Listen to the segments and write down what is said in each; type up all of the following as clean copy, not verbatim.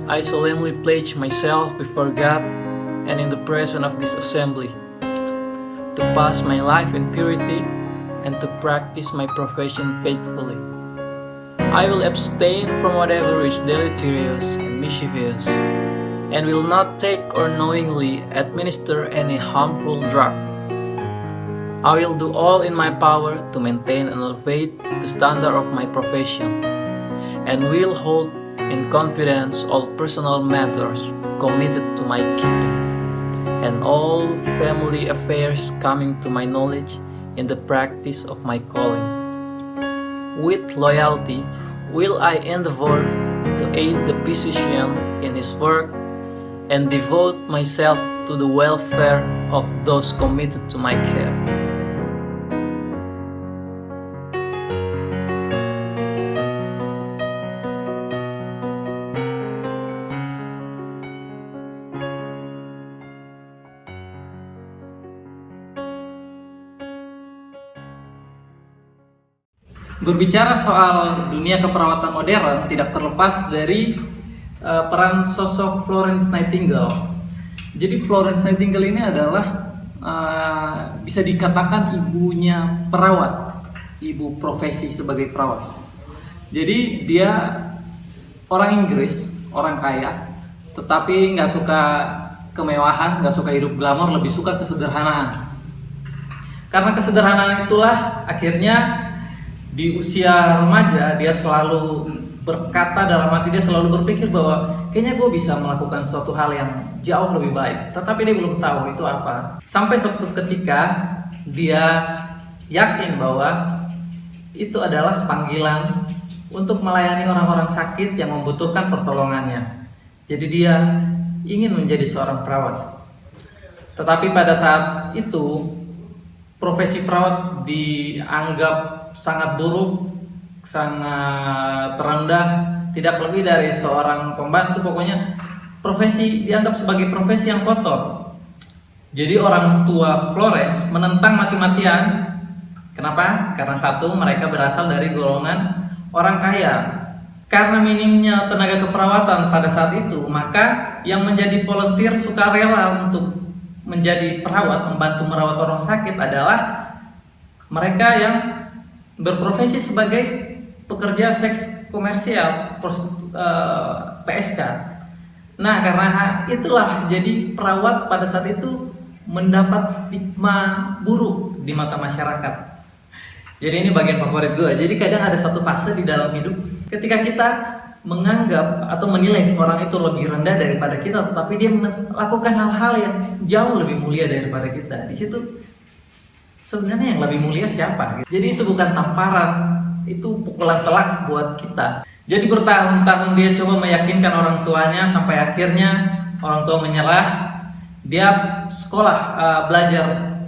I solemnly pledge myself before God and in the presence of this assembly to pass my life in purity and to practice my profession faithfully. I will abstain from whatever is deleterious and mischievous, and will not take or knowingly administer any harmful drug. I will do all in my power to maintain and elevate the standard of my profession, and will hold in confidence all personal matters committed to my keeping, and all family affairs coming to my knowledge in the practice of my calling. With loyalty will I endeavor to aid the physician in his work and devote myself to the welfare of those committed to my care. Berbicara soal dunia keperawatan modern tidak terlepas dari peran sosok Florence Nightingale. Jadi Florence Nightingale ini adalah bisa dikatakan ibunya perawat, ibu profesi sebagai perawat. Jadi dia orang Inggris, orang kaya, tetapi nggak suka kemewahan, nggak suka hidup glamor, lebih suka kesederhanaan. Karena kesederhanaan itulah akhirnya di usia remaja dia selalu berkata, dalam hati dia selalu berpikir bahwa kayaknya gue bisa melakukan suatu hal yang jauh lebih baik, tetapi dia belum tahu itu apa. Sampai suatu ketika dia yakin bahwa itu adalah panggilan untuk melayani orang-orang sakit yang membutuhkan pertolongannya. Jadi dia ingin menjadi seorang perawat. Tetapi pada saat itu profesi perawat dianggap sangat buruk, sangat rendah, tidak lebih dari seorang pembantu. Pokoknya profesi dianggap sebagai profesi yang kotor. Jadi orang tua Florence menentang mati-matian. Kenapa? Karena satu, mereka berasal dari golongan orang kaya. Karena minimnya tenaga keperawatan pada saat itu, maka yang menjadi volunteer sukarela untuk menjadi perawat, membantu merawat orang sakit adalah mereka yang berprofesi sebagai pekerja seks komersial, PSK. Nah, karena itulah jadi perawat pada saat itu mendapat stigma buruk di mata masyarakat. Jadi ini bagian favorit gue. Jadi kadang ada satu fase di dalam hidup ketika kita menganggap atau menilai seorang itu lebih rendah daripada kita, tetapi dia melakukan hal-hal yang jauh lebih mulia daripada kita. Di situ sebenarnya yang lebih mulia siapa? Jadi itu bukan tamparan, itu pukulan telak buat kita. Jadi bertahun-tahun dia coba meyakinkan orang tuanya sampai akhirnya orang tua menyerah. Dia sekolah belajar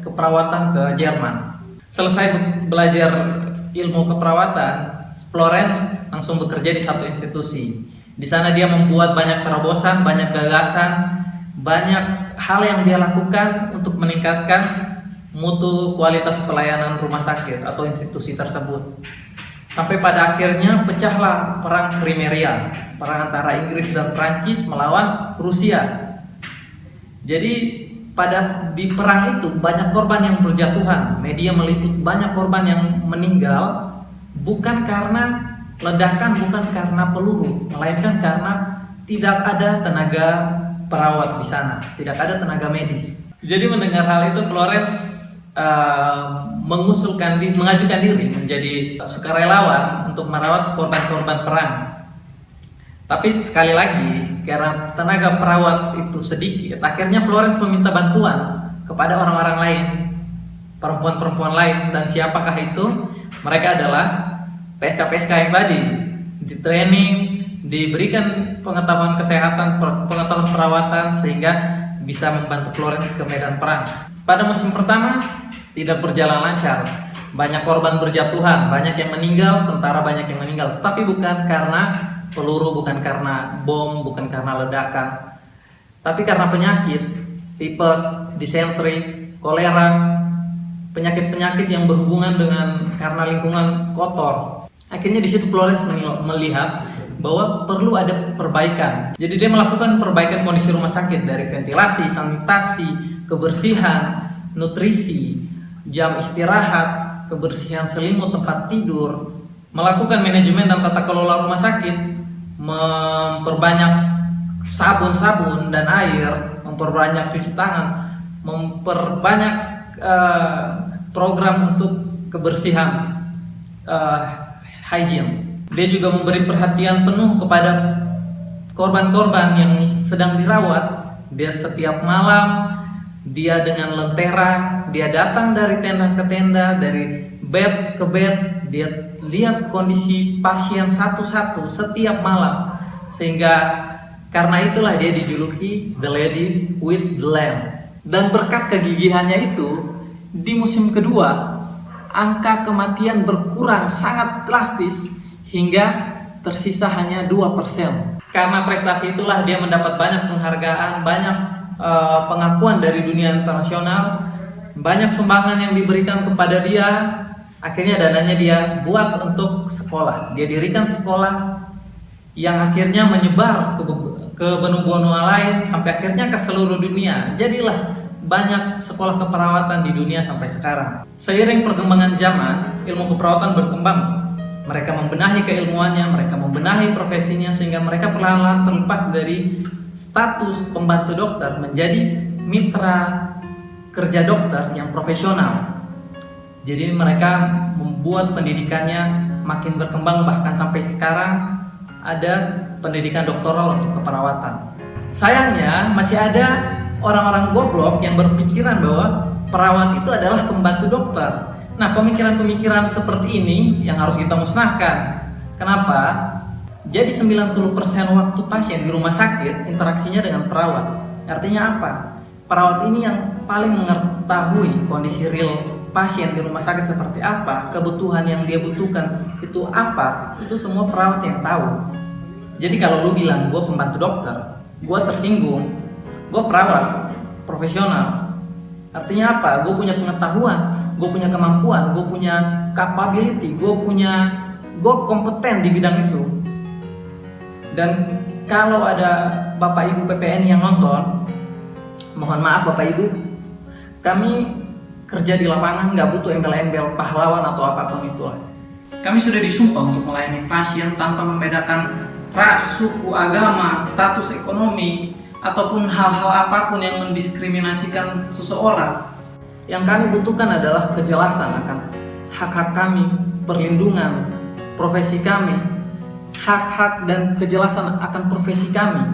keperawatan ke Jerman. Selesai belajar ilmu keperawatan, Florence langsung bekerja di satu institusi. Di sana dia membuat banyak terobosan, banyak gagasan, banyak hal yang dia lakukan untuk meningkatkan mutu kualitas pelayanan rumah sakit atau institusi tersebut. Sampai pada akhirnya pecahlah perang Crimea, perang antara Inggris dan Prancis melawan Rusia. Jadi di perang itu banyak korban yang berjatuhan. Media meliput banyak korban yang meninggal bukan karena ledakan, bukan karena peluru, melainkan karena tidak ada tenaga perawat di sana, tidak ada tenaga medis. Jadi mendengar hal itu Florence mengajukan diri menjadi sukarelawan untuk merawat korban-korban perang. Tapi sekali lagi, karena tenaga perawat itu sedikit, akhirnya Florence meminta bantuan kepada orang-orang lain, perempuan-perempuan lain. Dan siapakah itu? Mereka adalah PSK-PSK yang tadi, di training, diberikan pengetahuan kesehatan, pengetahuan perawatan, sehingga bisa membantu Florence ke medan perang. Pada musim pertama tidak berjalan lancar, banyak korban berjatuhan, banyak yang meninggal, tentara banyak yang meninggal, tetapi bukan karena peluru, bukan karena bom, bukan karena ledakan, tapi karena penyakit, tipes, disentri, kolera, penyakit-penyakit yang berhubungan dengan karena lingkungan kotor. Akhirnya di situ Florence melihat bahwa perlu ada perbaikan. Jadi dia melakukan perbaikan kondisi rumah sakit dari ventilasi, sanitasi, kebersihan, nutrisi, jam istirahat, kebersihan selimut tempat tidur, melakukan manajemen dan tata kelola rumah sakit, memperbanyak sabun dan air, memperbanyak cuci tangan, memperbanyak program untuk kebersihan, hygiene. Dia juga memberi perhatian penuh kepada korban-korban yang sedang dirawat. Dia setiap malam, dia dengan lentera, dia datang dari tenda ke tenda, dari bed ke bed, dia lihat kondisi pasien satu-satu setiap malam. Sehingga karena itulah dia dijuluki The Lady with the Lamb. Dan berkat kegigihannya itu, di musim kedua, angka kematian berkurang sangat drastis hingga tersisa hanya 2%. Karena prestasi itulah dia mendapat banyak penghargaan, banyak pengakuan dari dunia internasional, banyak sumbangan yang diberikan kepada dia. Akhirnya dananya dia buat untuk sekolah. Dia dirikan sekolah yang akhirnya menyebar ke benua-benua lain sampai akhirnya ke seluruh dunia. Jadilah banyak sekolah keperawatan di dunia sampai sekarang. Seiring perkembangan zaman, ilmu keperawatan berkembang. Mereka membenahi keilmuannya, mereka membenahi profesinya sehingga mereka perlahan-lahan terlepas dari status pembantu dokter menjadi mitra kerja dokter yang profesional. Jadi mereka membuat pendidikannya makin berkembang, bahkan sampai sekarang ada pendidikan doktoral untuk keperawatan. Sayangnya masih ada orang-orang goblok yang berpikiran bahwa perawat itu adalah pembantu dokter. Nah, pemikiran-pemikiran seperti ini yang harus kita musnahkan. Kenapa? Jadi 90% waktu pasien di rumah sakit interaksinya dengan perawat. Artinya apa? Perawat ini yang paling mengetahui kondisi real pasien di rumah sakit seperti apa, kebutuhan yang dia butuhkan itu apa, itu semua perawat yang tahu. Jadi kalau lu bilang gue pembantu dokter, gue tersinggung, gue perawat profesional. Artinya apa? Gue punya pengetahuan, gue punya kemampuan, gue punya capability, gue kompeten di bidang itu. Dan kalau ada Bapak Ibu PPNI yang nonton, mohon maaf Bapak Ibu, kami kerja di lapangan nggak butuh embel-embel pahlawan atau apapun itulah. Kami sudah disumpah untuk melayani pasien tanpa membedakan ras, suku, agama, status ekonomi, ataupun hal-hal apapun yang mendiskriminasikan seseorang. Yang kami butuhkan adalah kejelasan akan hak-hak kami, perlindungan profesi kami, hak-hak dan kejelasan akan profesi kami.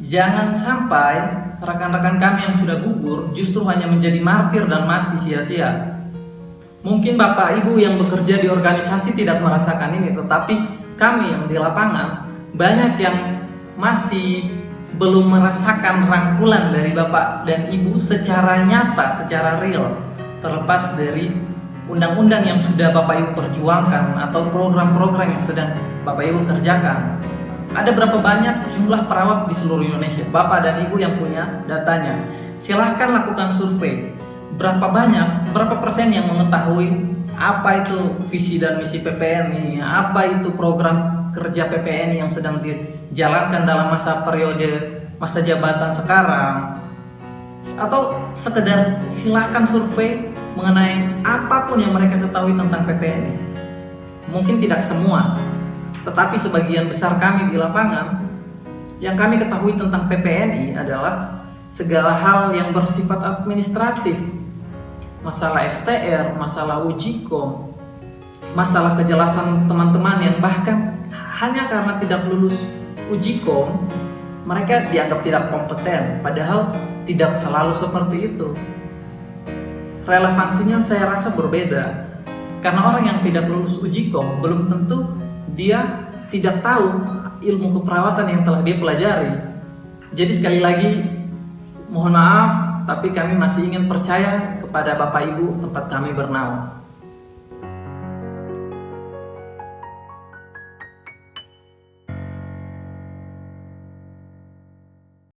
Jangan sampai rekan-rekan kami yang sudah gugur justru hanya menjadi martir dan mati sia-sia. Mungkin Bapak Ibu yang bekerja di organisasi tidak merasakan ini, tetapi kami yang di lapangan banyak yang masih belum merasakan rangkulan dari Bapak dan Ibu secara nyata, secara real, terlepas dari undang-undang yang sudah Bapak Ibu perjuangkan atau program-program yang sedang Bapak Ibu kerjakan. Ada berapa banyak jumlah perawat di seluruh Indonesia? Bapak dan Ibu yang punya datanya, silahkan lakukan survei. Berapa persen yang mengetahui apa itu visi dan misi PPNI, apa itu program kerja PPNI yang sedang dijalankan dalam masa jabatan sekarang, atau sekedar silahkan survei mengenai apapun yang mereka ketahui tentang PPNI. Mungkin tidak semua, tetapi sebagian besar kami di lapangan yang kami ketahui tentang PPNI adalah segala hal yang bersifat administratif, masalah STR, masalah ujikom, masalah kejelasan teman-teman yang bahkan hanya karena tidak lulus ujikom mereka dianggap tidak kompeten, padahal tidak selalu seperti itu. Relevansinya saya rasa berbeda, karena orang yang tidak lulus ujikom belum tentu dia tidak tahu ilmu keperawatan yang telah dia pelajari. Jadi sekali lagi mohon maaf, tapi kami masih ingin percaya kepada Bapak Ibu tempat kami bernaung.